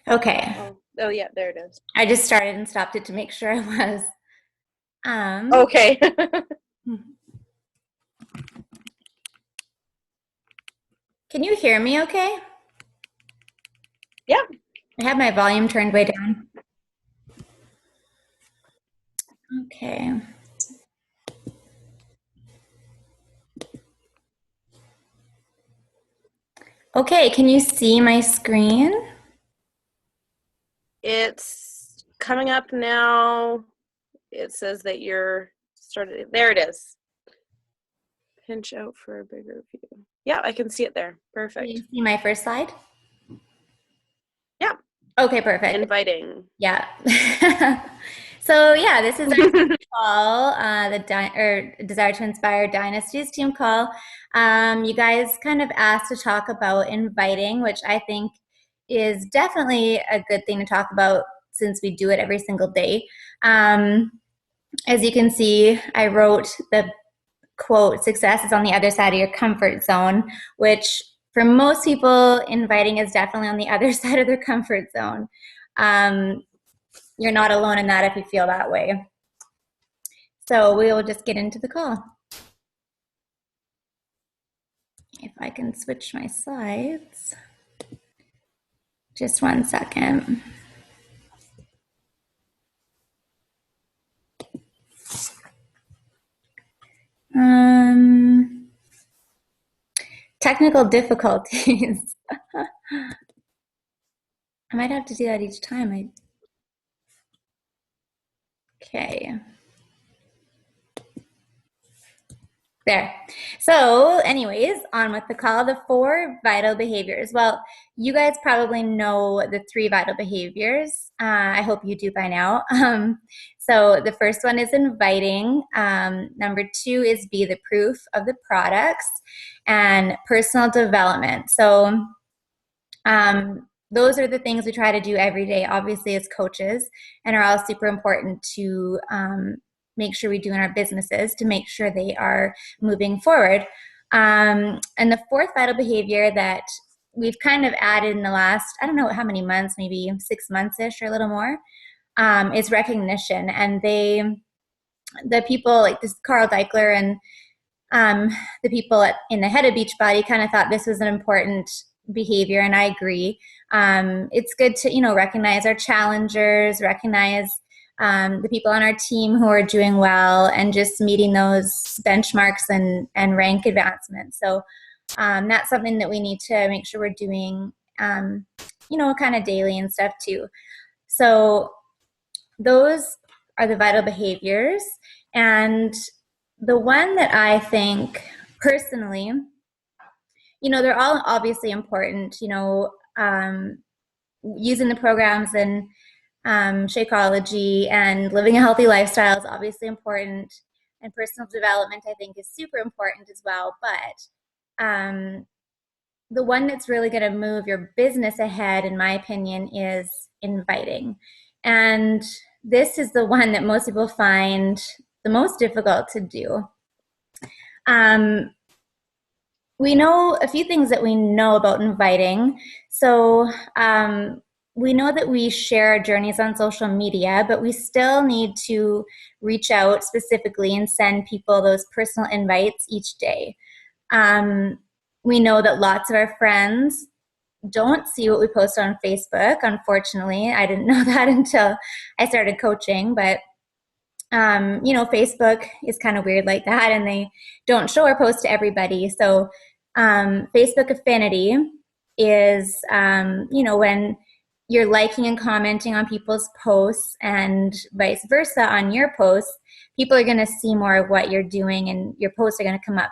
Okay. Oh yeah, there it is. I just started and stopped it to make sure I was. Um, Okay. can you hear me okay? Yeah. I have my volume turned way down. Okay. Okay, can you see my screen? It's coming up now. It says that you're started. There it is. Pinch out for a bigger view. Yeah, I can see it there. Can you Perfect. see my first slide? Yeah. Okay, perfect. Inviting. Yeah. So yeah, this is our team call, or Desire to Inspire Dynasties team call. You guys kind of asked to talk about inviting, which I think is definitely a good thing to talk about since we do it every single day. Um, as you can see, I wrote the quote, success is on the other side of your comfort zone, which for most people, inviting is definitely on the other side of their comfort zone. Um, you're not alone in that if you feel that way. So we will just get into the call. If I can switch my slides. Just one second. Um, technical difficulties. I might have to do that each time. Okay. There. So, anyways, on with the call. The 4 vital behaviors. Well, you guys probably know the 3 vital behaviors. I hope you do by now. So, the first one is inviting. Number 2 is be the proof of the products, and personal development. So, those are the things we try to do every day, obviously, as coaches, and are all super important to make sure we do in our businesses to make sure they are moving forward. And the 4th vital behavior that we've kind of added in the last, I don't know how many months, maybe 6 months-ish or a little more, is recognition. And the people like this Carl Deichler and the people in the head of Beachbody kind of thought this was an important behavior, and I agree. It's good to recognize our challengers, recognize the people on our team who are doing well, and just meeting those benchmarks and rank advancements. So that's something that we need to make sure we're doing, kind of daily and stuff too. So those are the vital behaviors. And the one that I think personally, they're all obviously important, using the programs and Shakeology and living a healthy lifestyle is obviously important. And personal development, I think, is super important as well. But the one that's really going to move your business ahead, in my opinion, is inviting. And this is the one that most people find the most difficult to do. We know a few things that we know about inviting. So we know that we share our journeys on social media, but we still need to reach out specifically and send people those personal invites each day. We know that lots of our friends don't see what we post on Facebook. Unfortunately, I didn't know that until I started coaching, but Facebook is kind of weird like that, and they don't show our posts to everybody. So Facebook affinity is, when you're liking and commenting on people's posts and vice versa on your posts, people are going to see more of what you're doing, and your posts are going to come up,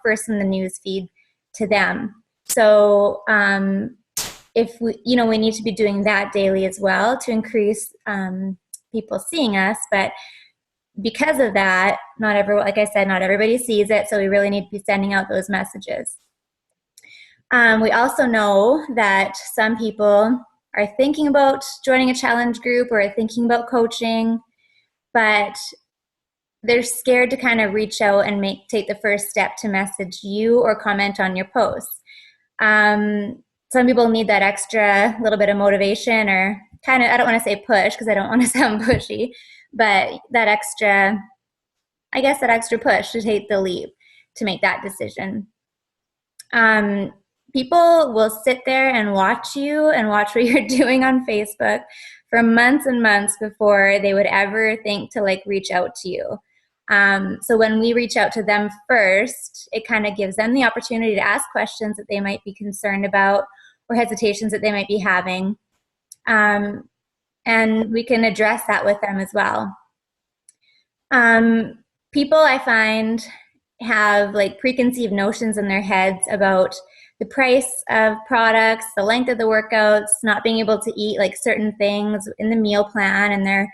first in the news feed to them. So if we need to be doing that daily as well to increase people seeing us. But because of that, like I said, not everybody sees it, so we really need to be sending out those messages. We also know that some people are thinking about joining a challenge group or thinking about coaching, but they're scared to kind of reach out and take the first step to message you or comment on your posts. some people need that extra little bit of motivation, or kind of, I don't want to say push because I don't want to sound pushy, but that extra, I guess that extra push to take the leap to make that decision. People will sit there and watch you and watch what you're doing on Facebook for months and months before they would ever think to like reach out to you. So when we reach out to them first, it kind of gives them the opportunity to ask questions that they might be concerned about or hesitations that they might be having. And we can address that with them as well. People I find have like preconceived notions in their heads about the price of products, the length of the workouts, not being able to eat like certain things in the meal plan, and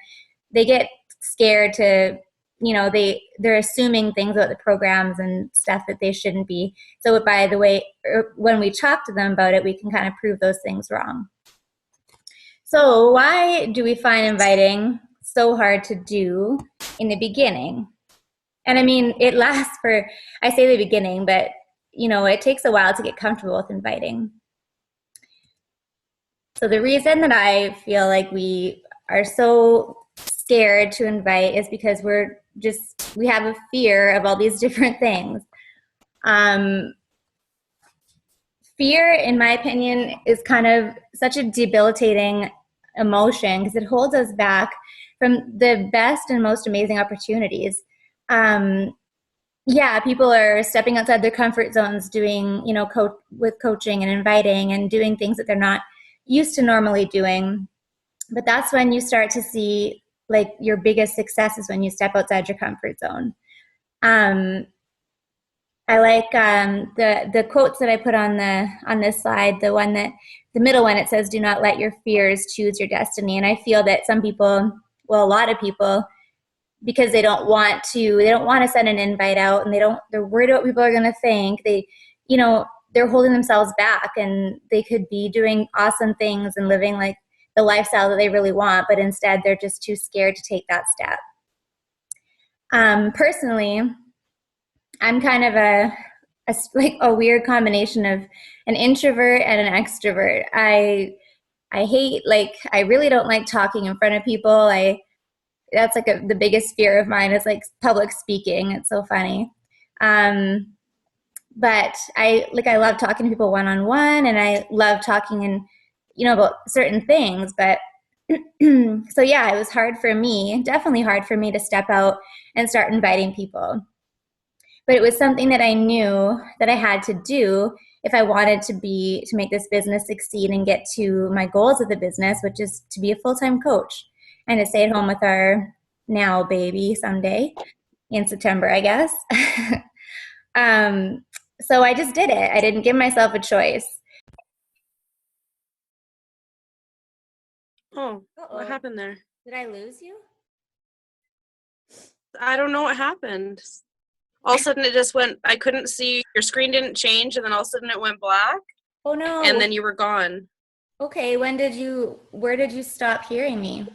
they get scared to, they're assuming things about the programs and stuff that they shouldn't be. So by the way, when we talk to them about it, we can kind of prove those things wrong. So why do we find inviting so hard to do in the beginning? And I mean, it lasts for, I say the beginning, but it takes a while to get comfortable with inviting. So the reason that I feel like we are so scared to invite is because we have a fear of all these different things. Fear, in my opinion, is kind of such a debilitating emotion because it holds us back from the best and most amazing opportunities. People are stepping outside their comfort zones, doing, with coaching and inviting and doing things that they're not used to normally doing. But that's when you start to see like your biggest success is when you step outside your comfort zone. I like the quotes that I put on this slide, the middle one, it says, "Do not let your fears choose your destiny." And I feel that some people, well, a lot of people, because they don't want to send an invite out, and they're worried about what people are going to think. They're holding themselves back, and they could be doing awesome things and living like the lifestyle that they really want, but instead they're just too scared to take that step. Personally, I'm kind of a weird combination of an introvert and an extrovert. I really don't like talking in front of people. That's like the biggest fear of mine is like public speaking. It's so funny. But I love talking to people one-on-one, and I love talking about certain things. But so yeah, it was definitely hard for me to step out and start inviting people. But it was something that I knew that I had to do if I wanted to make this business succeed and get to my goals of the business, which is to be a full-time coach and to stay at home with our now baby someday in September, I guess. So I just did it. I didn't give myself a choice. Oh, what happened there? Did I lose you? I don't know what happened. All of a sudden it just went, I couldn't see, your screen didn't change, and then all of a sudden it went black. Oh no. And then you were gone. Okay, where did you stop hearing me?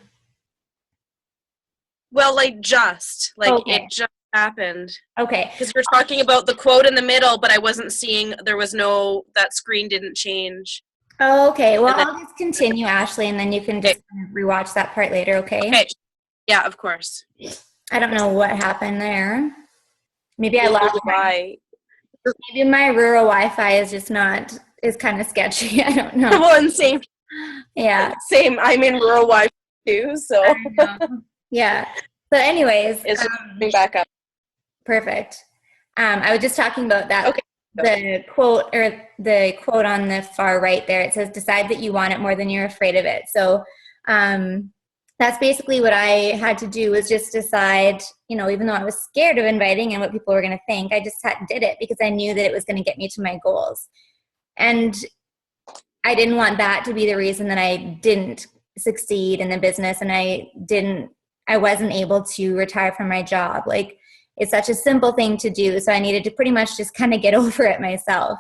Well, it just happened. Okay. Because you're talking about the quote in the middle, but I wasn't seeing, that screen didn't change. Oh, okay. Well, I'll just continue, Ashley, and then you can just rewatch that part later, okay? Okay. Yeah, of course. I don't know what happened there. Maybe I lost maybe my rural Wi-Fi is kind of sketchy. I don't know. Well, and same. Yeah. Same. I'm in rural Wi-Fi too, so. Yeah. So anyways. It's just back up. Perfect. I was just talking about that. Okay. The quote on the far right there, it says, "Decide that you want it more than you're afraid of it." So that's basically what I had to do, was just decide, even though I was scared of inviting and what people were going to think, I just did it because I knew that it was going to get me to my goals. And I didn't want that to be the reason that I didn't succeed in the business and I wasn't able to retire from my job. Like, it's such a simple thing to do. So I needed to pretty much just kind of get over it myself.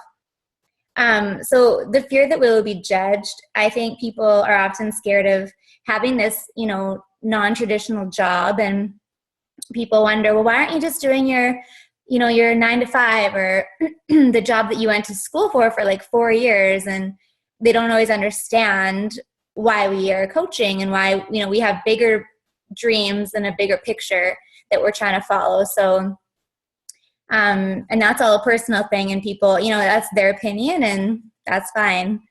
So the fear that we will be judged, I think people are often scared of having this, non-traditional job, and people wonder, well, why aren't you just doing your 9 to 5 or the job that you went to school for like 4 years? And they don't always understand why we are coaching and why, we have bigger dreams and a bigger picture that we're trying to follow. So, and that's all a personal thing, and people, that's their opinion, and that's fine.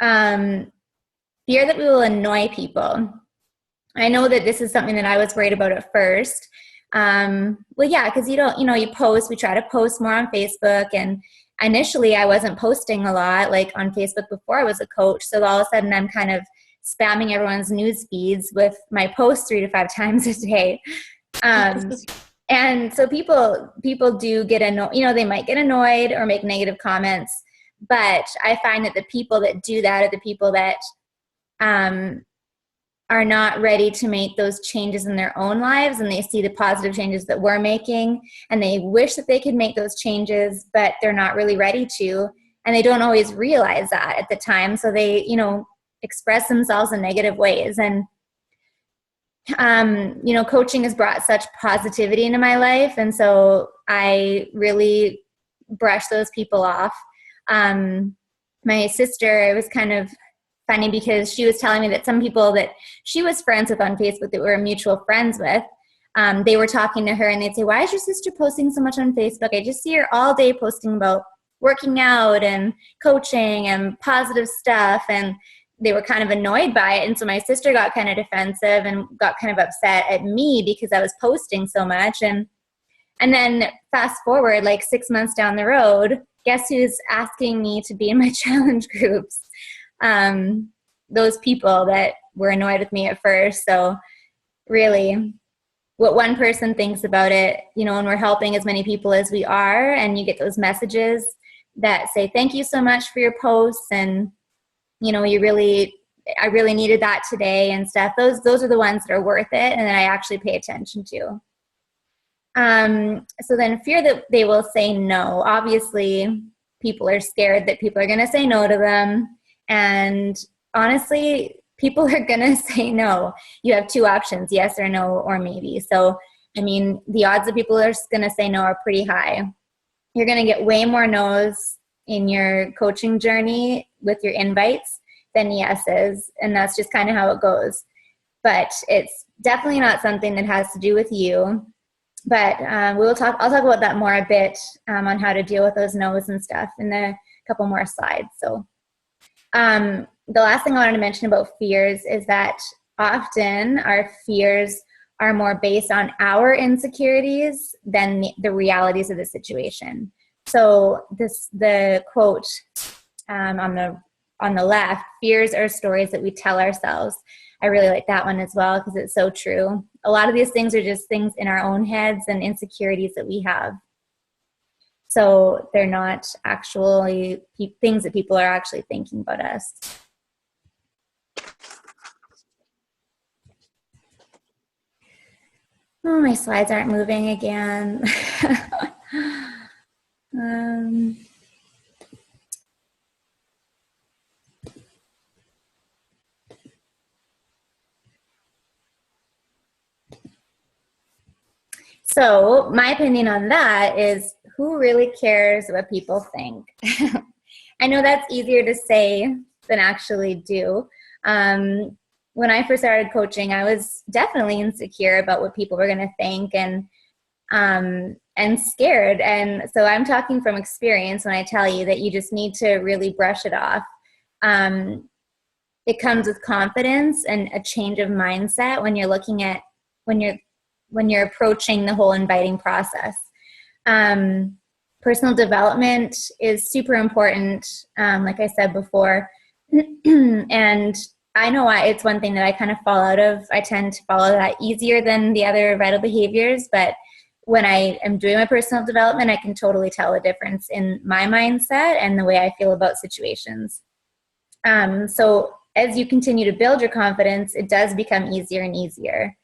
Fear that we will annoy people. I know that this is something that I was worried about at first. Well, yeah, because you post, we try to post more on Facebook, and initially I wasn't posting a lot like on Facebook before I was a coach. So all of a sudden I'm kind of spamming everyone's news feeds with my posts 3 to 5 times a day. And so people do get annoyed, they might get annoyed or make negative comments, but I find that the people that do that are the people that are not ready to make those changes in their own lives, and they see the positive changes that we're making, and they wish that they could make those changes, but they're not really ready to, and they don't always realize that at the time. So they, express themselves in negative ways. And, coaching has brought such positivity into my life. And so I really brush those people off. My sister, it was kind of funny because she was telling me that some people that she was friends with on Facebook, that we were mutual friends with, they were talking to her and they'd say, "Why is your sister posting so much on Facebook? I just see her all day posting about working out and coaching and positive stuff." And they were kind of annoyed by it. And so my sister got kind of defensive and got kind of upset at me because I was posting so much. And then fast forward like 6 months down the road, guess who's asking me to be in my challenge groups? Those people that were annoyed with me at first. So really, what one person thinks about it, when we're helping as many people as we are, and you get those messages that say, "Thank you so much for your posts," and I really needed that today and stuff. Those are the ones that are worth it and that I actually pay attention to. So then fear that they will say no. Obviously, people are scared that people are going to say no to them. And honestly, people are going to say no. You have 2 options, yes or no, or maybe. So, the odds of people are going to say no are pretty high. You're going to get way more no's in your coaching journey with your invites than yeses. And that's just kind of how it goes. But it's definitely not something that has to do with you. But I'll talk about that more a bit on how to deal with those no's and stuff in a couple more slides. So the last thing I wanted to mention about fears is that often our fears are more based on our insecurities than the realities of the situation. So the quote on the left, "Fears are stories that we tell ourselves." I really like that one as well because it's so true. A lot of these things are just things in our own heads and insecurities that we have. So they're not actually things that people are actually thinking about us. Oh, my slides aren't moving again. So my opinion on that is, who really cares what people think? I know that's easier to say than actually do. When I first started coaching, I was definitely insecure about what people were going to think and scared. And so I'm talking from experience when I tell you that you just need to really brush it off. It comes with confidence and a change of mindset when you're approaching the whole inviting process. Personal development is super important, like I said before. And I know it's one thing that I kind of fall out of. I tend to follow that easier than the other vital behaviors, but when I am doing my personal development, I can totally tell a difference in my mindset and the way I feel about situations. So as you continue to build your confidence, it does become easier and easier.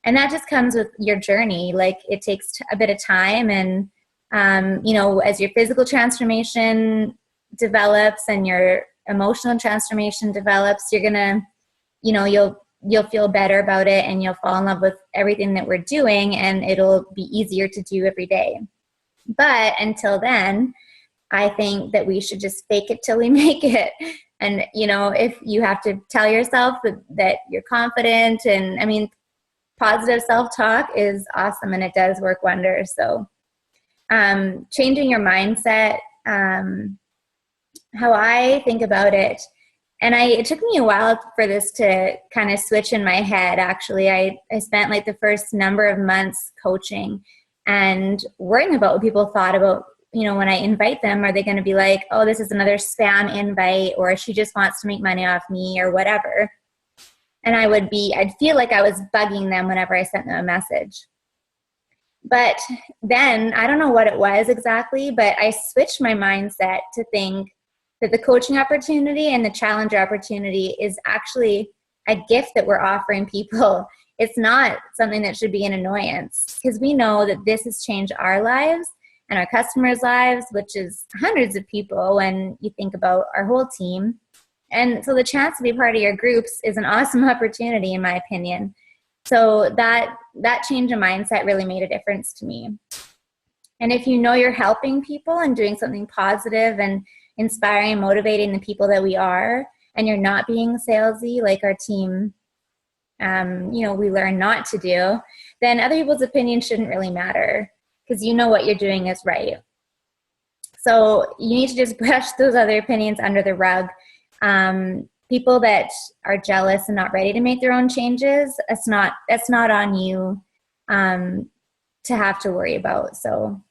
And that just comes with your journey. Like, it takes a bit of time, and as your physical transformation develops and your emotional transformation develops, you're gonna, you'll feel better about it, and you'll fall in love with everything that we're doing, and it'll be easier to do every day. But until then, I think that we should just fake it till we make it. And, you know, if you have to tell yourself that you're confident, and I mean, positive self-talk is awesome and it does work wonders. So changing your mindset, how I think about it, and it took me a while for this to kind of switch in my head. Actually, I spent like the first number of months coaching and worrying about what people thought about, you know, when I invite them. Are they going to be like, oh, this is another spam invite, or she just wants to make money off me, or whatever. And I'd feel like I was bugging them whenever I sent them a message. But then, I don't know what it was exactly, but I switched my mindset to think that the coaching opportunity and the challenger opportunity is actually a gift that we're offering people. It's not something that should be an annoyance, because we know that this has changed our lives and our customers' lives, which is hundreds of people when you think about our whole team. And so the chance to be part of your groups is an awesome opportunity, in my opinion. So that change of mindset really made a difference to me. And if you know you're helping people and doing something positive and inspiring and motivating the people that we are, and you're not being salesy like our team, you know, we learn not to do, then other people's opinions shouldn't really matter, because you know what you're doing is right. So you need to just brush those other opinions under the rug. People that are jealous and not ready to make their own changes, that's not on you to have to worry about. So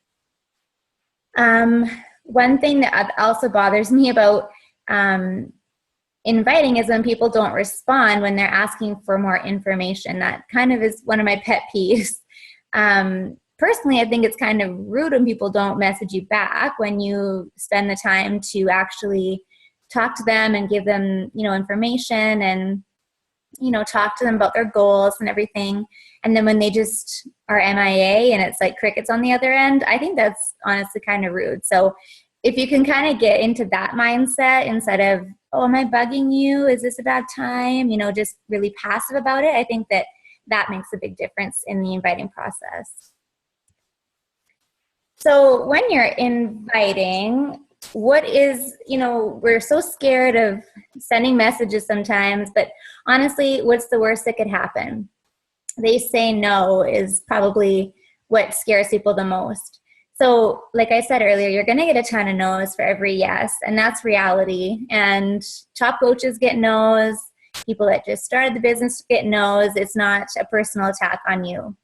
one thing that also bothers me about inviting is when people don't respond when they're asking for more information. That kind of is one of my pet peeves. Personally, I think it's kind of rude when people don't message you back when you spend the time to actually talk to them and give them, you know, information and, you know, talk to them about their goals and everything. And then when they just are MIA and it's like crickets on the other end, I think that's honestly kind of rude. So if you can kind of get into that mindset instead of, oh, am I bugging you? Is this a bad time? You know, just really passive about it. I think that makes a big difference in the inviting process. So when you're inviting, you know, we're so scared of sending messages sometimes, but honestly, what's the worst that could happen? They say no is probably what scares people the most. So like I said earlier, you're going to get a ton of no's for every yes, and that's reality. And top coaches get no's. People that just started the business get no's. It's not a personal attack on you.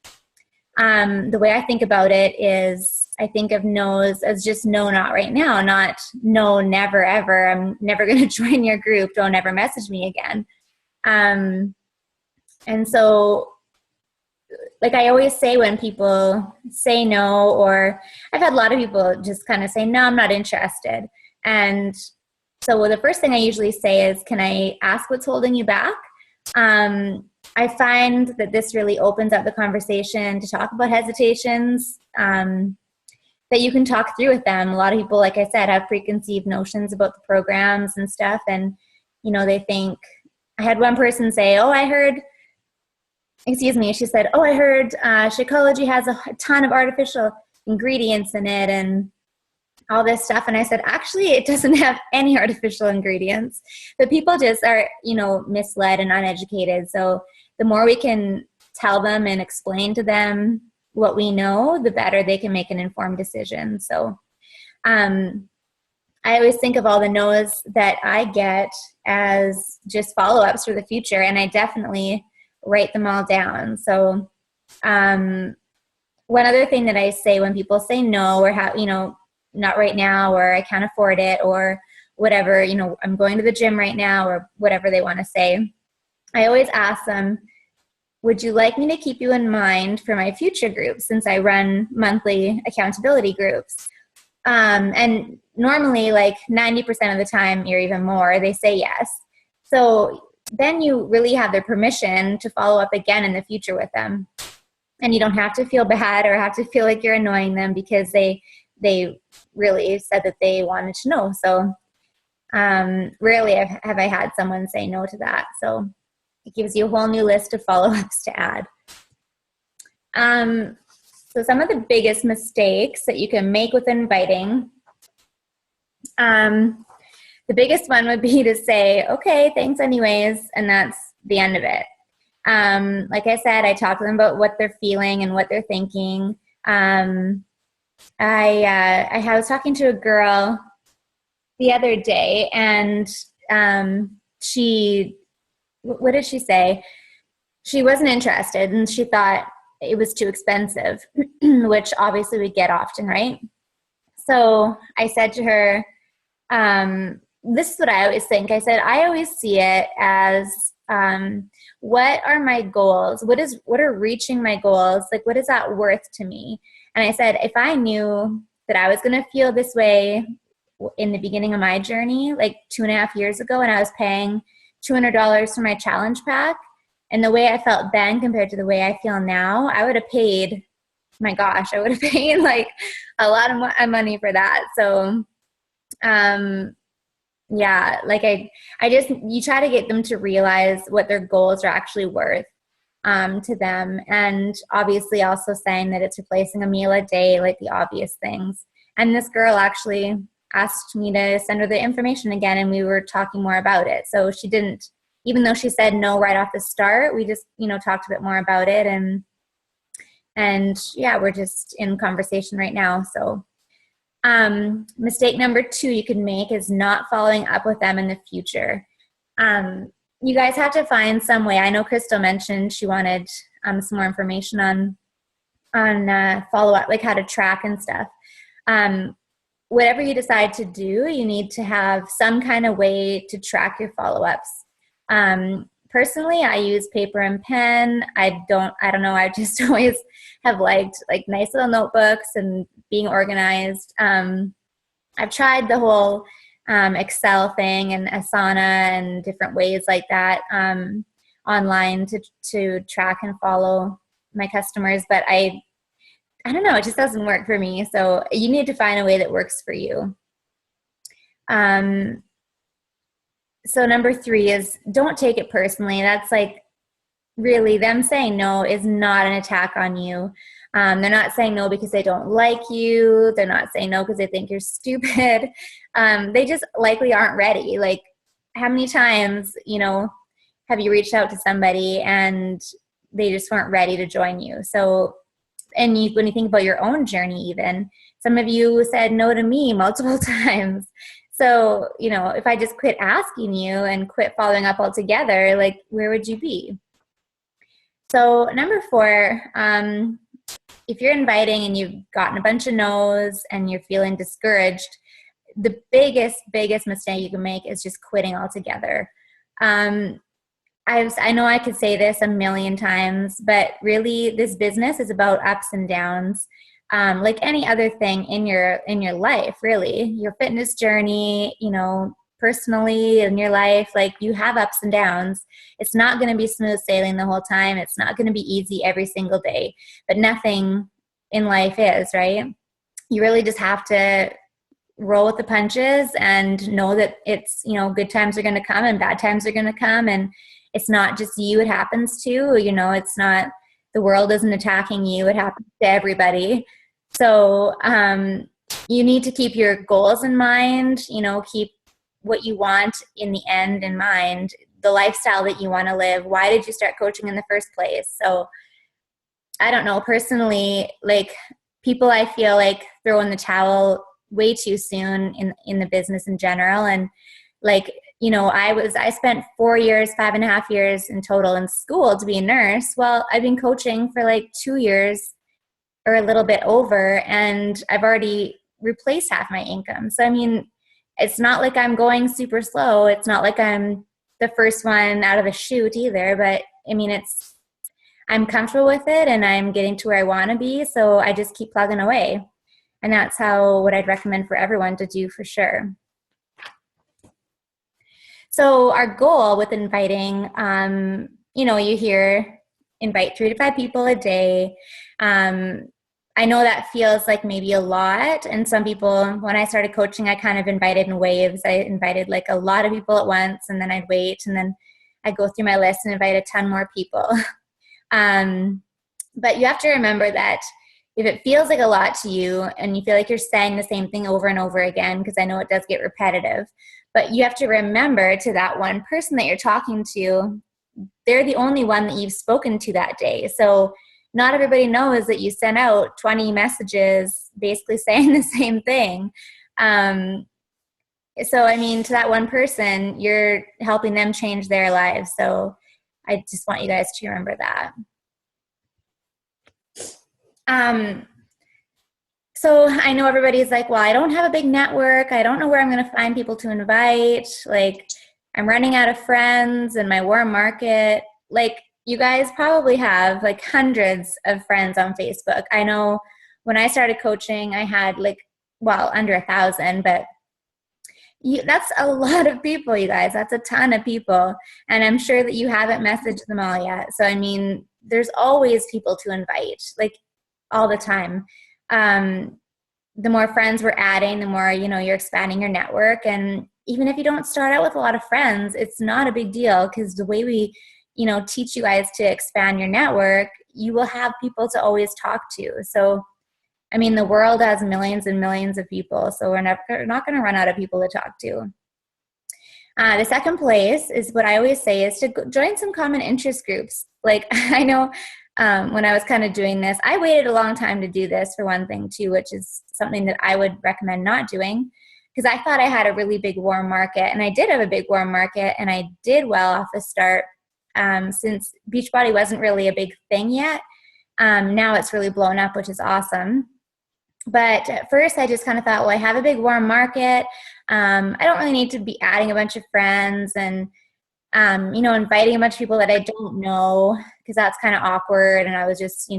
The way I think about it is I think of no's as just no, not right now, not no, never, ever. I'm never going to join your group. Don't ever message me again. And so, like I always say when people say no, or I've had a lot of people just kind of say, no, I'm not interested. And so the first thing I usually say is, can I ask what's holding you back? I find that this really opens up the conversation to talk about hesitations that you can talk through with them. A lot of people, like I said, have preconceived notions about the programs and stuff. And, you know, they think, I had one person say, she said, I heard Shakeology has a ton of artificial ingredients in it and all this stuff. And I said, actually, it doesn't have any artificial ingredients. But people just are, you know, misled and uneducated. So the more we can tell them and explain to them what we know, the better they can make an informed decision. So I always think of all the no's that I get as just follow-ups for the future, and I definitely write them all down. So one other thing that I say when people say no, or not right now, or I can't afford it, or whatever, you know, I'm going to the gym right now, or whatever they want to say, I always ask them, would you like me to keep you in mind for my future groups, since I run monthly accountability groups? And normally, like 90% of the time, or even more, they say yes. So then you really have their permission to follow up again in the future with them. And you don't have to feel bad or have to feel like you're annoying them, because they really said that they wanted to know. So rarely have I had someone say no to that. So it gives you a whole new list of follow-ups to add. So some of the biggest mistakes that you can make with inviting The biggest one would be to say, okay, thanks anyways, and that's the end of it. Like I said, I talk to them about what they're feeling and what they're thinking. I was talking to a girl the other day, and what did she say? She wasn't interested, and she thought it was too expensive, which obviously we get often, right? So I said to her, this is what I always think. I said, I always see it as, what are my goals? What are reaching my goals? Like, what is that worth to me? And I said, if I knew that I was going to feel this way in the beginning of my journey, like 2.5 years ago, and I was paying $200 for my challenge pack, and the way I felt then compared to the way I feel now, I would have paid, my gosh, I would have paid like a lot of money for that. So, yeah, like you try to get them to realize what their goals are actually worth to them. And obviously also saying that it's replacing a meal a day, like the obvious things. And this girl actually asked me to send her the information again, and we were talking more about it. So she didn't, even though she said no right off the start, we just, talked a bit more about it. And yeah, we're just in conversation right now. So mistake number 2 you can make is not following up with them in the future. You guys have to find some way. I know Crystal mentioned she wanted some more information on follow-up, like how to track and stuff. Whatever you decide to do, you need to have some kind of way to track your follow-ups. Personally, I use paper and pen. I don't know. I just always have liked like nice little notebooks and being organized. I've tried the whole Excel thing and Asana and different ways like that online to track and follow my customers, but I don't know, it just doesn't work for me. So you need to find a way that works for you. So number 3 is don't take it personally. That's like really them saying no is not an attack on you. They're not saying no because they don't like you. They're not saying no because they think you're stupid. They just likely aren't ready. Like, how many times, have you reached out to somebody and they just weren't ready to join you? So, and when you think about your own journey, even some of you said no to me multiple times. So, if I just quit asking you and quit following up altogether, like, where would you be? So number 4, if you're inviting and you've gotten a bunch of no's and you're feeling discouraged, the biggest mistake you can make is just quitting altogether. I know I could say this a million times, but really this business is about ups and downs. Like any other thing in your life, really, your fitness journey, personally in your life, like you have ups and downs. It's not going to be smooth sailing the whole time. It's not going to be easy every single day, but nothing in life is, right? You really just have to roll with the punches and know that it's, good times are going to come and bad times are going to come. And it's not just you it happens to, it's not, the world isn't attacking you. It happens to everybody. So you need to keep your goals in mind, keep what you want in the end in mind, the lifestyle that you want to live. Why did you start coaching in the first place? So I don't know, personally, like people I feel like throw in the towel way too soon in the business in general. And like, I spent 4 years, 5.5 years in total in school to be a nurse. Well, I've been coaching for like 2 years or a little bit over, and I've already replaced half my income. So, I mean, it's not like I'm going super slow. It's not like I'm the first one out of the chute either, but I mean, I'm comfortable with it and I'm getting to where I want to be. So I just keep plugging away. And that's what I'd recommend for everyone to do for sure. So our goal with inviting, you hear invite 3 to 5 people a day. I know that feels like maybe a lot. And some people, when I started coaching, I kind of invited in waves. I invited like a lot of people at once, and then I'd wait, and then I'd go through my list and invite a ton more people. But you have to remember that if it feels like a lot to you and you feel like you're saying the same thing over and over again, because I know it does get repetitive, but you have to remember to that one person that you're talking to, they're the only one that you've spoken to that day. So not everybody knows that you sent out 20 messages basically saying the same thing. So, I mean, to that one person, you're helping them change their lives. So I just want you guys to remember that. So I know everybody's like, well, I don't have a big network. I don't know where I'm going to find people to invite. Like, I'm running out of friends in my warm market. Like, you guys probably have like hundreds of friends on Facebook. I know when I started coaching, I had like, well, under 1,000, but that's a lot of people, you guys. That's a ton of people. And I'm sure that you haven't messaged them all yet. So, I mean, there's always people to invite, like all the time. The more friends we're adding, the more, you're expanding your network. And even if you don't start out with a lot of friends, it's not a big deal, because the way we, teach you guys to expand your network, you will have people to always talk to. So, I mean, the world has millions and millions of people, so we're not going to run out of people to talk to. The second place is what I always say is to join some common interest groups. Like, I know when I was kind of doing this, I waited a long time to do this, for one thing too, which is something that I would recommend not doing, because I thought I had a really big warm market, and I did have a big warm market, and I did well off the start. Since Beachbody wasn't really a big thing yet, now it's really blown up, which is awesome. But at first I just kind of thought, well, I have a big warm market. I don't really need to be adding a bunch of friends and, inviting a bunch of people that I don't know, because that's kind of awkward. And I was just,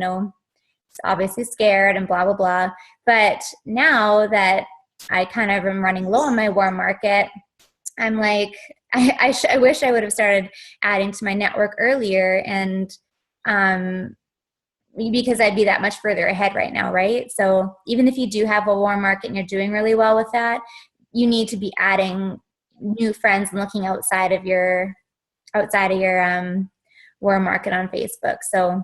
obviously scared and blah, blah, blah. But now that I kind of am running low on my warm market, I'm like, I wish I would have started adding to my network earlier, and because I'd be that much further ahead right now, right? So even if you do have a warm market and you're doing really well with that, you need to be adding new friends and looking outside of your warm market on Facebook. So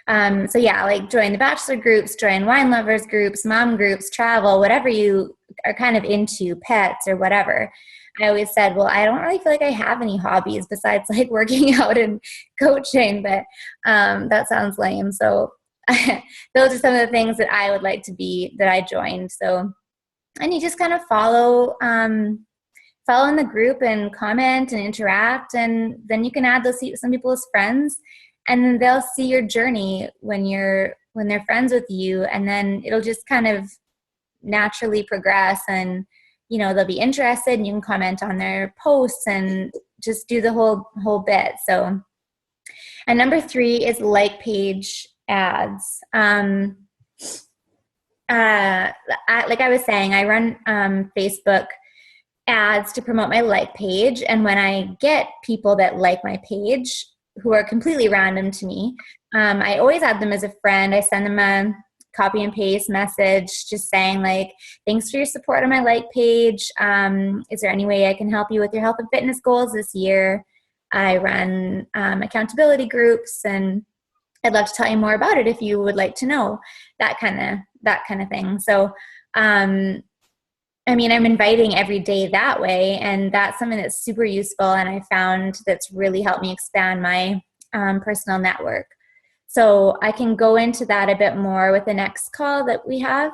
yeah, like join the bachelor groups, join wine lovers groups, mom groups, travel, whatever you are kind of into, pets or whatever. I always said, well, I don't really feel like I have any hobbies besides like working out and coaching, but that sounds lame. So those are some of the things that I would like to be, that I joined. So, and you just kind of follow in the group and comment and interact, and then you can add some people as friends, and then they'll see your journey when they're friends with you, and then it'll just kind of naturally progress, and they'll be interested, and you can comment on their posts and just do the whole bit. So, and number 3 is like page ads. Like I was saying, I run Facebook ads to promote my like page, and when I get people that like my page who are completely random to me, I always add them as a friend. I send them a copy and paste message just saying like, thanks for your support on my like page. Is there any way I can help you with your health and fitness goals this year? I run accountability groups, and I'd love to tell you more about it if you would like to know, that kind of thing. So, I mean, I'm inviting every day that way, and that's something that's super useful, and I found that's really helped me expand my personal network. So I can go into that a bit more with the next call that we have,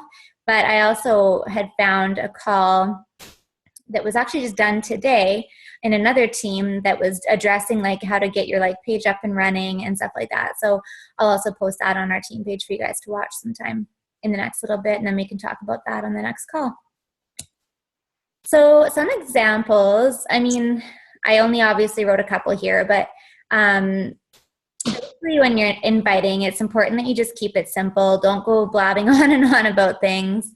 but I also had found a call that was actually just done today in another team that was addressing like how to get your like page up and running and stuff like that. So I'll also post that on our team page for you guys to watch sometime in the next little bit, and then we can talk about that on the next call. So some examples, I mean, I only obviously wrote a couple here, but basically when you're inviting, it's important that you just keep it simple. Don't go blabbing on and on about things.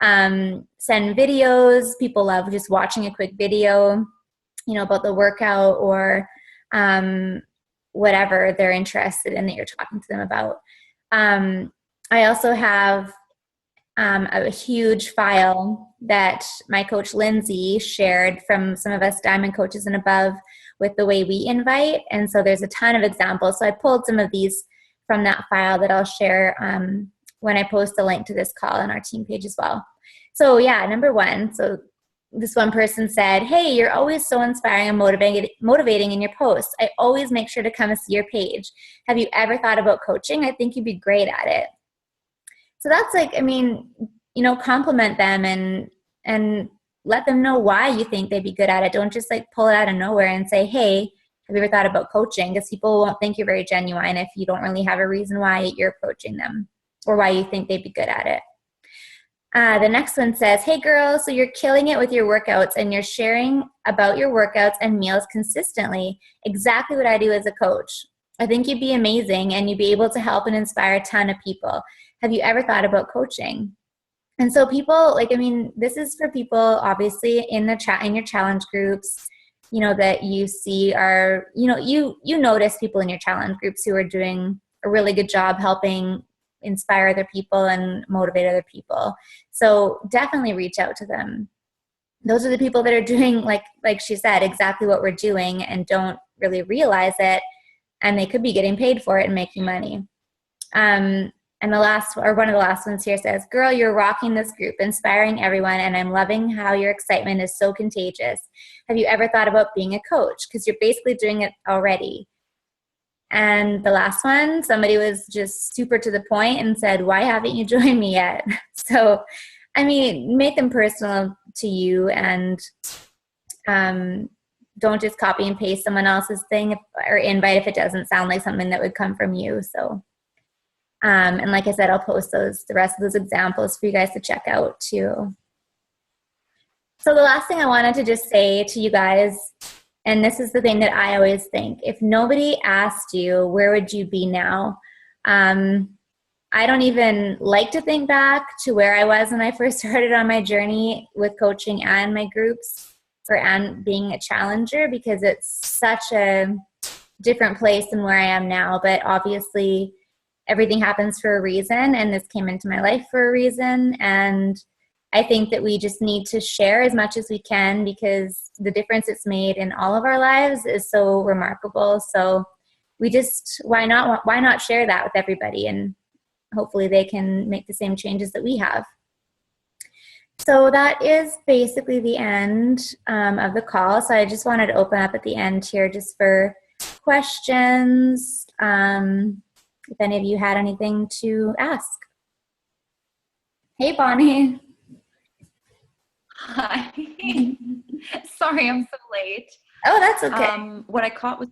Send videos. People love just watching a quick video, about the workout or whatever they're interested in that you're talking to them about. I also have a huge file that my coach Lindsay shared from some of us Diamond coaches and above with the way we invite. And so there's a ton of examples. So I pulled some of these from that file that I'll share when I post a link to this call on our team page as well. So yeah, number one. So this one person said, hey, you're always so inspiring and motivating in your posts. I always make sure to come and see your page. Have you ever thought about coaching? I think you'd be great at it. So that's like, I mean, you know, compliment them and let them know why you think they'd be good at it. Don't just like pull it out of nowhere and say, hey, have you ever thought about coaching? Because people won't think you're very genuine if you don't really have a reason why you're approaching them or why you think they'd be good at it. The next one says, hey girl, so you're killing it with your workouts and you're sharing about your workouts and meals consistently. Exactly what I do as a coach. I think you'd be amazing and you'd be able to help and inspire a ton of people. Have you ever thought about coaching? And so people, like, I mean, this is for people obviously in your challenge groups, you know, that you see are, you know, you notice people in your challenge groups who are doing a really good job helping inspire other people and motivate other people. So definitely reach out to them. Those are the people that are doing, like she said, exactly what we're doing and don't really realize it. And they could be getting paid for it and making money. And the last, or one of the last ones here says, girl, you're rocking this group, inspiring everyone, and I'm loving how your excitement is so contagious. Have you ever thought about being a coach? Because you're basically doing it already. And the last one, somebody was just super to the point and said, why haven't you joined me yet? So, I mean, make them personal to you and don't just copy and paste someone else's thing or invite if it doesn't sound like something that would come from you. So, and like I said, I'll post the rest of those examples for you guys to check out too. So the last thing I wanted to just say to you guys, and this is the thing that I always think, if nobody asked you, where would you be now? I don't even like to think back to where I was when I first started on my journey with coaching and my groups and being a challenger, because it's such a different place than where I am now. But obviously everything happens for a reason, and this came into my life for a reason. And I think that we just need to share as much as we can, because the difference it's made in all of our lives is so remarkable. So we just, why not share that with everybody, and hopefully they can make the same changes that we have. So that is basically the end of the call. So I just wanted to open up at the end here just for questions. If any of you had anything to ask. Hey, Bonnie. Hi. Sorry, I'm so late. Oh, that's okay. What I caught was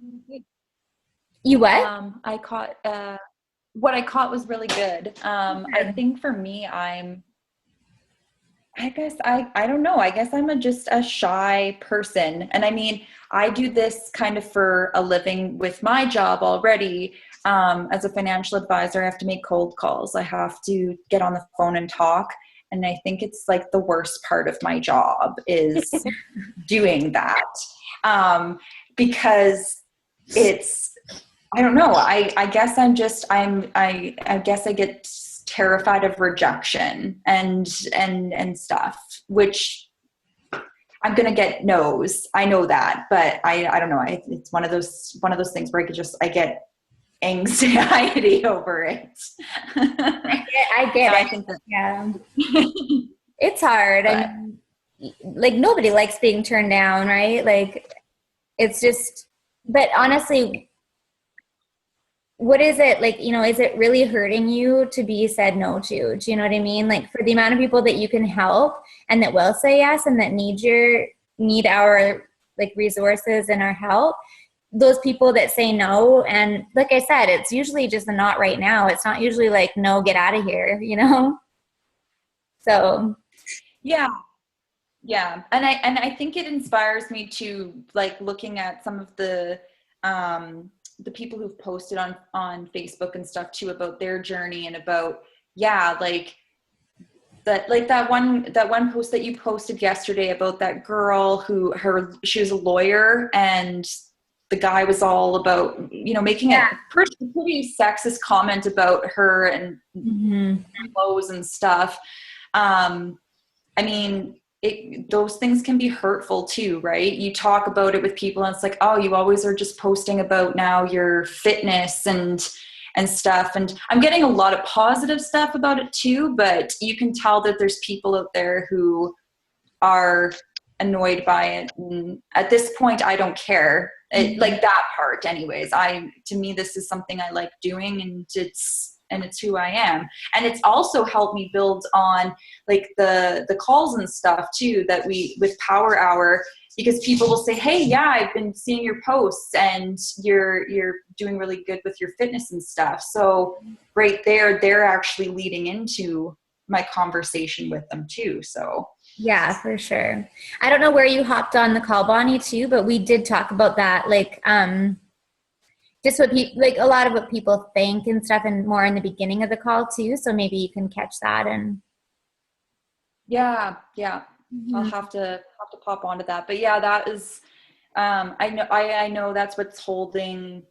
you what? I caught what I caught was really good. I think for me, I guess I don't know. I guess I'm just a shy person. And I mean, I do this kind of for a living with my job already. As a financial advisor, I have to make cold calls. I have to get on the phone and talk. And I think it's like the worst part of my job is doing that. Because it's, I don't know. I guess I guess I get terrified of rejection and stuff, which I'm going to get no's. I know that, but I don't know. It's one of those things where I get anxiety over it. I get it. I think that, yeah. It's hard. But, I mean, like nobody likes being turned down, right? Like it's just, but honestly, what is it like, you know, is it really hurting you to be said no to? Do you know what I mean? Like for the amount of people that you can help and that will say yes and that need our like resources and our help, those people that say no, and like I said, it's usually just a not right now. It's not usually like, no, get out of here, you know? So yeah. And I think it inspires me to like looking at some of the people who've posted on Facebook and stuff too about their journey and about, like that one post that you posted yesterday about that girl she was a lawyer and the guy was all about, you know, making a pretty sexist comment about her and clothes and stuff. I mean, those things can be hurtful too, right? You talk about it with people and it's like, oh, you always are just posting about now your fitness and and stuff. And I'm getting a lot of positive stuff about it too, but you can tell that there's people out there who are annoyed by it. And at this point, I don't care. Like that part anyways. To me, this is something I like doing, and it's who I am. And it's also helped me build on like the calls and stuff too, that with Power Hour, because people will say, hey, yeah, I've been seeing your posts and you're doing really good with your fitness and stuff. So right there, they're actually leading into my conversation with them too. So yeah, for sure. I don't know where you hopped on the call, Bonnie, too, but we did talk about that, like just what people, like a lot of what people think and stuff, and more in the beginning of the call too. So maybe you can catch that. And yeah. I'll have to pop onto that. But yeah, that is I know that's what's holding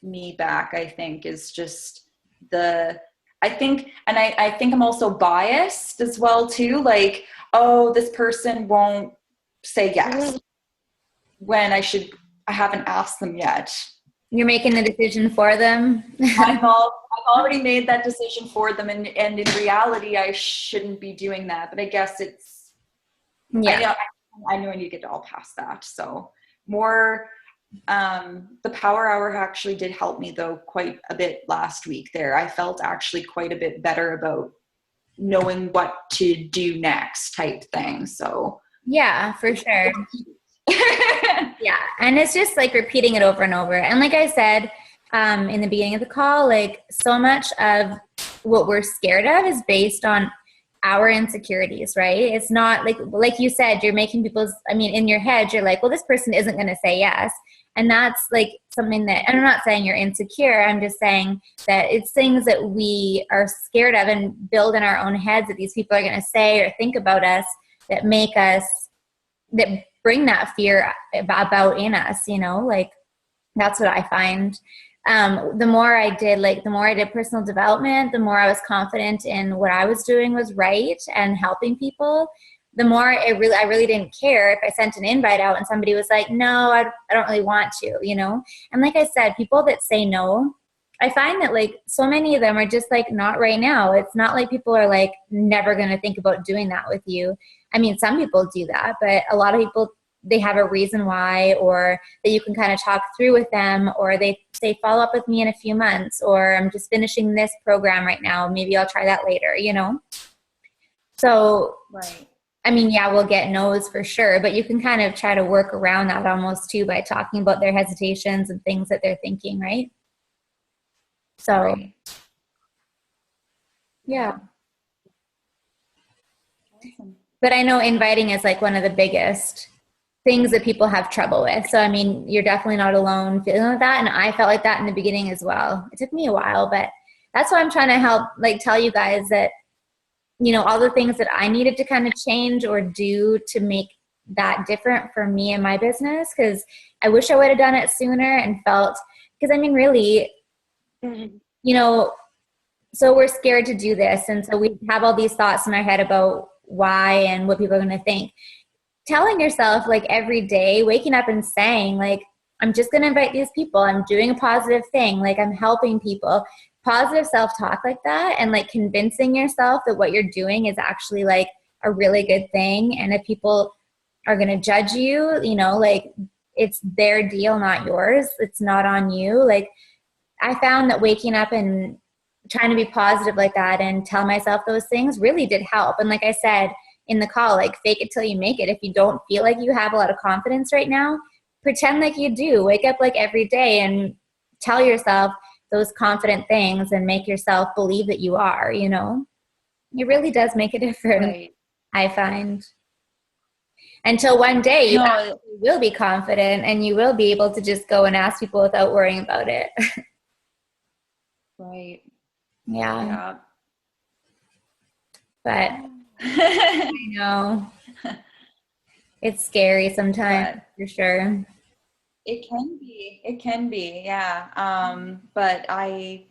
me back, I think, is just I think I'm also biased as well too. Like, oh, this person won't say yes when I haven't asked them yet. You're making the decision for them. I've already made that decision for them, and in reality, I shouldn't be doing that. But I guess Yeah. I know I need to get all past that. So more, the Power Hour actually did help me though quite a bit last week there. I felt actually quite a bit better about knowing what to do next type thing. So Yeah, for sure. Yeah. And it's just like repeating it over and over. And like I said, in the beginning of the call, like so much of what we're scared of is based on our insecurities, right? It's not like you said, you're making in your head, you're like, well, this person isn't going to say yes. And that's like something that, and I'm not saying you're insecure. I'm just saying that it's things that we are scared of and build in our own heads that these people are going to say or think about us that that bring that fear about in us, like that's what I find. The more I did personal development, the more I was confident in what I was doing was right and helping people. The more I really didn't care if I sent an invite out and somebody was like, no, I don't really want to, And like I said, people that say no, I find that like so many of them are just like, not right now. It's not like people are like never going to think about doing that with you. I mean, some people do that, but a lot of people, they have a reason why, or that you can kind of talk through with them, or they say, follow up with me in a few months, or I'm just finishing this program right now. Maybe I'll try that later, So, right. I mean, yeah, we'll get no's for sure, but you can kind of try to work around that almost too by talking about their hesitations and things that they're thinking, right? So, right. Yeah. Awesome. But I know inviting is like one of the biggest things that people have trouble with. So, I mean, you're definitely not alone feeling like that. And I felt like that in the beginning as well. It took me a while, but that's why I'm trying to help, like, tell you guys that, all the things that I needed to kind of change or do to make that different for me and my business. Cause I wish I would have done it sooner and because I mean, really, so we're scared to do this. And so we have all these thoughts in our head about why and what people are going to think. Telling yourself like every day, waking up and saying like, I'm just going to invite these people. I'm doing a positive thing. Like I'm helping people. Positive self-talk like that, and like convincing yourself that what you're doing is actually like a really good thing. And if people are going to judge you, like it's their deal, not yours. It's not on you. Like I found that waking up and trying to be positive like that and tell myself those things really did help. And like I said in the call, like fake it till you make it. If you don't feel like you have a lot of confidence right now, pretend like you do. Wake up like every day and tell yourself those confident things and make yourself believe that you are, It really does make a difference, right. I find. Until one day you actually will be confident and you will be able to just go and ask people without worrying about it. Right. Yeah. But I know it's scary sometimes, for sure. It can be, yeah. But I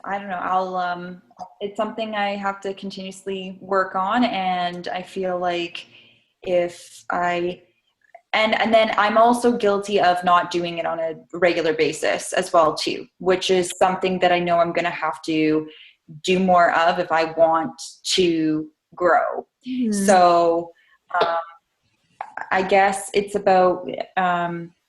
don't know. It's something I have to continuously work on. And I feel like if I and then I'm also guilty of not doing it on a regular basis as well too, which is something that I know I'm going to have to do more of if I want to grow. So I guess it's about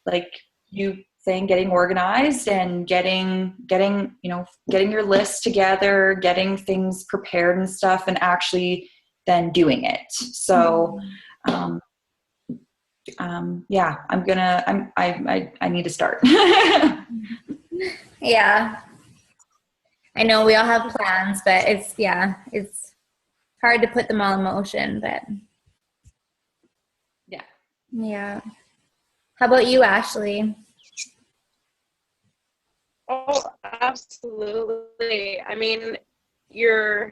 like you saying, getting organized and getting your list together, getting things prepared and stuff, and actually then doing it. So yeah, I need to start. Yeah. I know we all have plans, but it's hard to put them all in motion, but yeah. How about you, Ashley? Oh, absolutely. I mean, a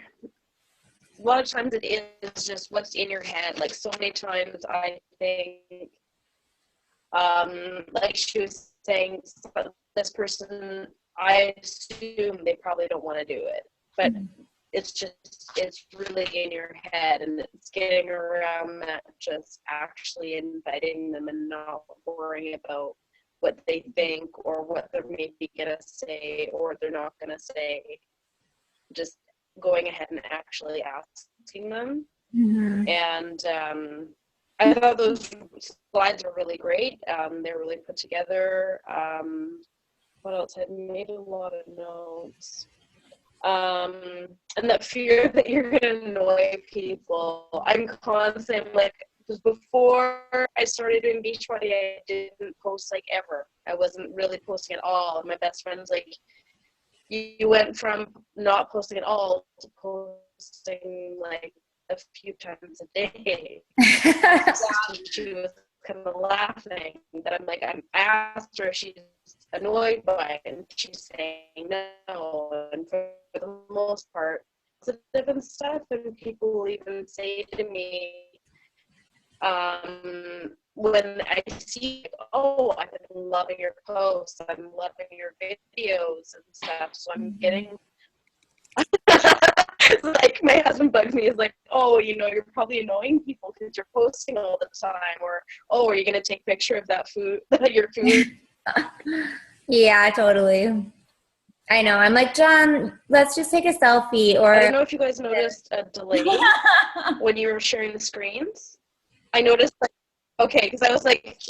lot of times it is just what's in your head. Like so many times I think, like she was saying, this person, I assume they probably don't want to do it, but it's really in your head, and it's getting around that, just actually inviting them and not worrying about what they think or what they're maybe going to say or they're not going to say. Just going ahead and actually asking them. And I thought those slides were really great. They're really put together. What else? I made a lot of notes. And that fear that you're going to annoy people. I'm constantly like, because before I started doing Beachbody, I didn't post like ever. I wasn't really posting at all. And my best friend's like, you went from not posting at all to posting like a few times a day. She was kind of laughing that I asked her if she's annoyed by it, and she's saying no. And for the most part, positive and stuff, and people will even say to me, when I see, oh, I've been loving your posts, I'm loving your videos and stuff, so I'm getting like, my husband bugs me, is like, oh, you're probably annoying people because you're posting all the time, or, oh, are you going to take a picture of that food, your food? Yeah, totally. I know. I'm like, John, let's just take a selfie. Or I don't know if you guys noticed a delay when you were sharing the screens. I noticed, like, okay, because I was like,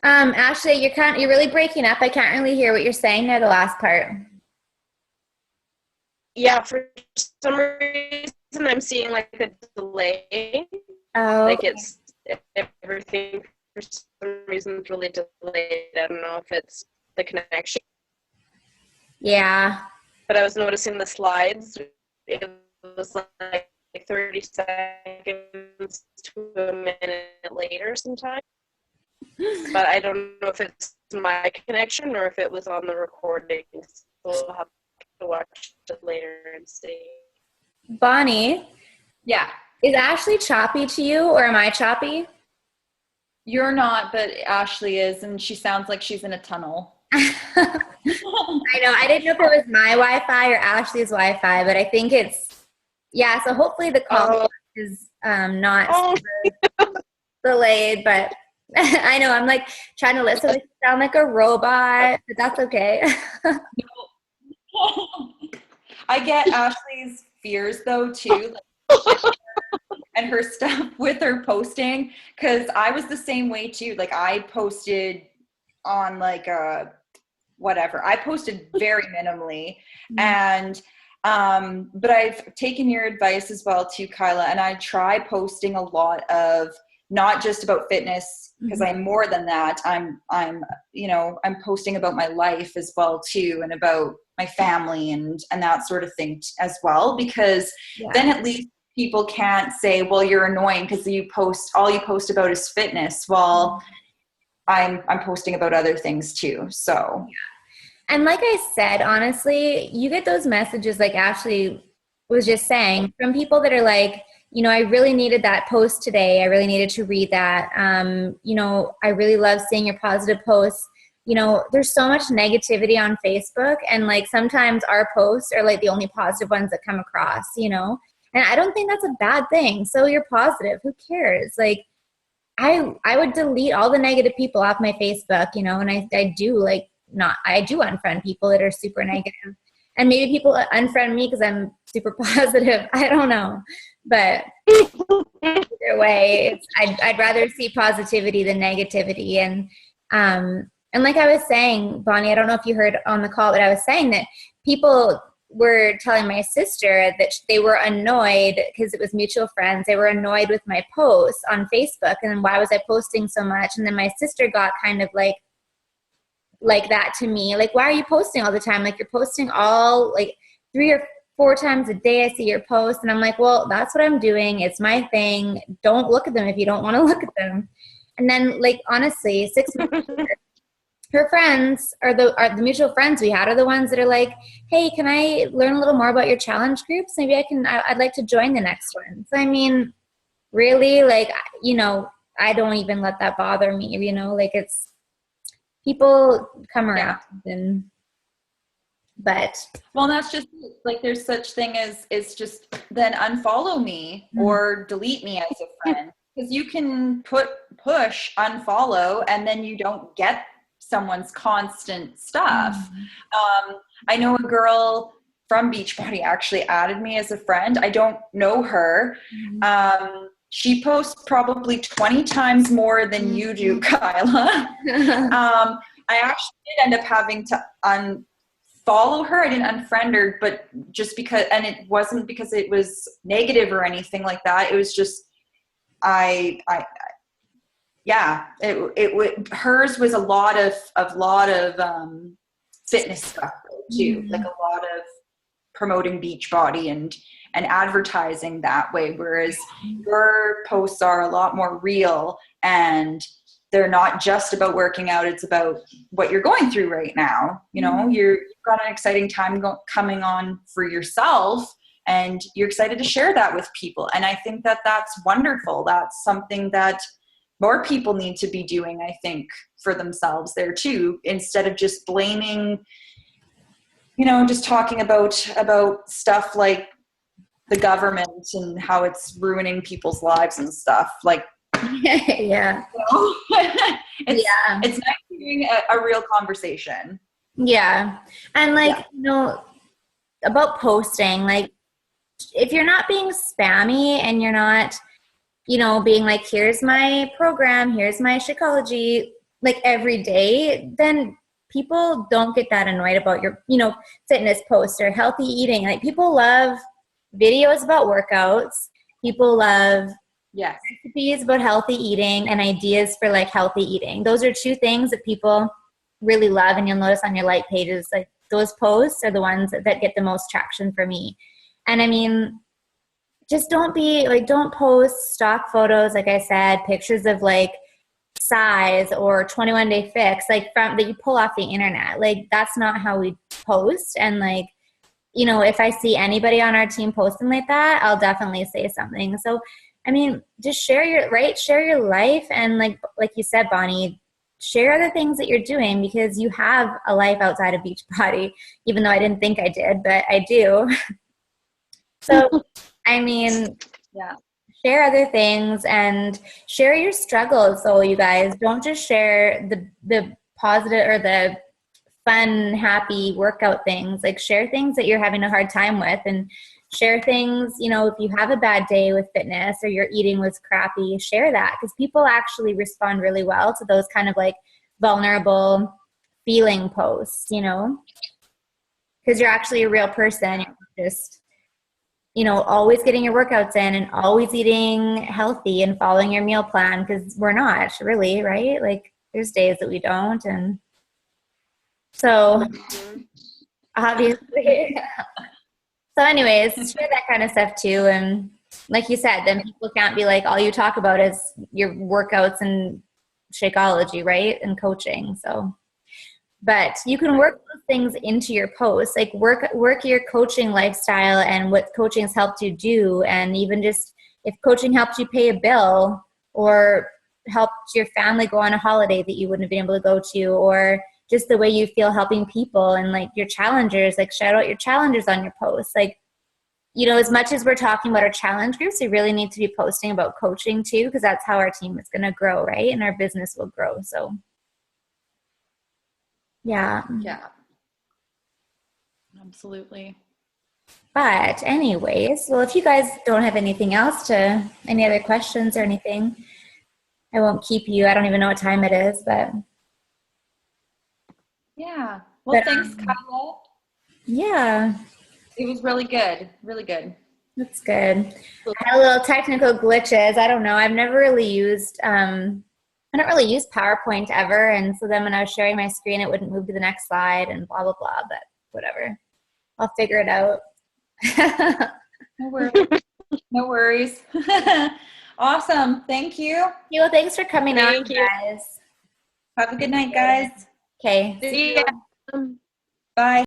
Ashley, you're really breaking up. I can't really hear what you're saying there, the last part. Yeah, for some reason I'm seeing like a delay. Oh, like it's everything for some reason is really delayed. I don't know if it's the connection. Yeah. But I was noticing the slides. It was like 30 seconds to a minute later sometimes. But I don't know if it's my connection or if it was on the recording. So we'll have to watch it later and see. Bonnie? Yeah. Is Ashley choppy to you, or am I choppy? You're not, but Ashley is, and she sounds like she's in a tunnel. I know. I didn't know if it was my Wi-Fi or Ashley's Wi-Fi, but I think it's, yeah, so hopefully the call is not delayed, but I know. I'm like trying to listen to sound like a robot, but that's okay. I get Ashley's fears though too, and her stuff with her posting, because I was the same way too. Like, I posted on like whatever. I posted very minimally, and but I've taken your advice as well too, Kyla, and I try posting a lot of, not just about fitness, because I'm more than that. I'm posting about my life as well too, and about my family and that sort of thing as well, because then at least people can't say, well, you're annoying because all you post about is fitness. Well, I'm posting about other things too. So, and like I said, honestly, you get those messages like Ashley was just saying from people that are like, I really needed that post today. I really needed to read that. I really love seeing your positive posts. There's so much negativity on Facebook, and like sometimes our posts are like the only positive ones that come across, And I don't think that's a bad thing. So you're positive. Who cares? Like, I would delete all the negative people off my Facebook, you know, and I do I do unfriend people that are super negative. And maybe people unfriend me because I'm super positive. I don't know. But either way, I'd rather see positivity than negativity. And like I was saying, Bonnie, I don't know if you heard on the call, but I was saying that people were telling my sister that they were annoyed because it was mutual friends. They were annoyed with my posts on Facebook, and then why was I posting so much? And then my sister got kind of like that to me. Like, why are you posting all the time? Like, you're posting all like 3 or 4 times a day. I see your posts, and I'm like, well, that's what I'm doing. It's my thing. Don't look at them if you don't want to look at them. And then, like, honestly, 6 months later, her friends are the mutual friends we had are the ones that are like, hey, can I learn a little more about your challenge groups? Maybe I'd like to join the next one. So, I mean, really, like, you know, I don't even let that bother me, you know, like, it's people come around but. Well, that's just like, there's such thing as just then unfollow me or delete me as a friend, because you can push unfollow and then you don't get someone's constant stuff. I know a girl from Beachbody actually added me as a friend. I don't know her. She posts probably 20 times more than you do, Kyla. I actually did end up having to unfollow her. I didn't unfriend her, but just because, and it wasn't because it was negative or anything like that. It was just, hers was a lot of fitness stuff too, like a lot of promoting Beachbody and advertising that way, whereas your posts are a lot more real and they're not just about working out. It's about what you're going through right now. You know, you've got an exciting time coming on for yourself, and you're excited to share that with people. And I think that that's wonderful. That's something that more people need to be doing, I think, for themselves there too, instead of just blaming, you know, just talking about stuff like the government and how it's ruining people's lives and stuff. Like, yeah. You know? It's nice hearing a real conversation. Yeah. And like, you know, about posting, like, if you're not being spammy and you're not, you know, being like, here's my program, here's my Shakeology, like every day, then people don't get that annoyed about your, you know, fitness posts or healthy eating. Like, people love videos about workouts. People love recipes about healthy eating and ideas for like healthy eating. Those are 2 things that people really love. And you'll notice on your like pages, like those posts are the ones that get the most traction for me. And I mean, just don't post stock photos, like I said, pictures of like size or 21-day fix, like that you pull off the internet. Like, that's not how we post. And like, you know, if I see anybody on our team posting like that, I'll definitely say something. So, I mean, just share your life. And like you said, Bonnie, share other things that you're doing, because you have a life outside of Beachbody, even though I didn't think I did, but I do. So, I mean, share other things and share your struggles. So you guys don't just share the positive or the fun, happy workout things. Like, share things that you're having a hard time with, and share things, you know, if you have a bad day with fitness or your eating was crappy, share that, because people actually respond really well to those kind of like vulnerable feeling posts, you know, because you're actually a real person. You're just, you know, always getting your workouts in and always eating healthy and following your meal plan, because we're not really, right? Like, there's days that we don't. And so obviously, so anyways, share that kind of stuff too. And like you said, then people can't be like, all you talk about is your workouts and Shakeology, right? And coaching. So, but you can work those things into your posts, like work your coaching lifestyle and what coaching has helped you do. And even just if coaching helped you pay a bill or helped your family go on a holiday that you wouldn't have been able to go to, or just the way you feel helping people, and like your challengers, like shout out your challengers on your posts. Like, as much as we're talking about our challenge groups, we really need to be posting about coaching too, because that's how our team is going to grow, right? And our business will grow. So, yeah. Yeah. Absolutely. But anyways, well, if you guys don't have anything else any other questions or anything, I won't keep you. I don't even know what time it is, but. Yeah. Well, thanks, Kyla. Yeah. It was really good. Really good. That's good. I had a little technical glitches. I don't know. I've never really used, I don't really use PowerPoint ever. And so then when I was sharing my screen, it wouldn't move to the next slide and blah, blah, blah. But whatever. I'll figure it out. No worries. No worries. Awesome. Thank you. Well, thanks for coming on, Thank you. guys. Have a good night, guys. Okay. See ya. Bye.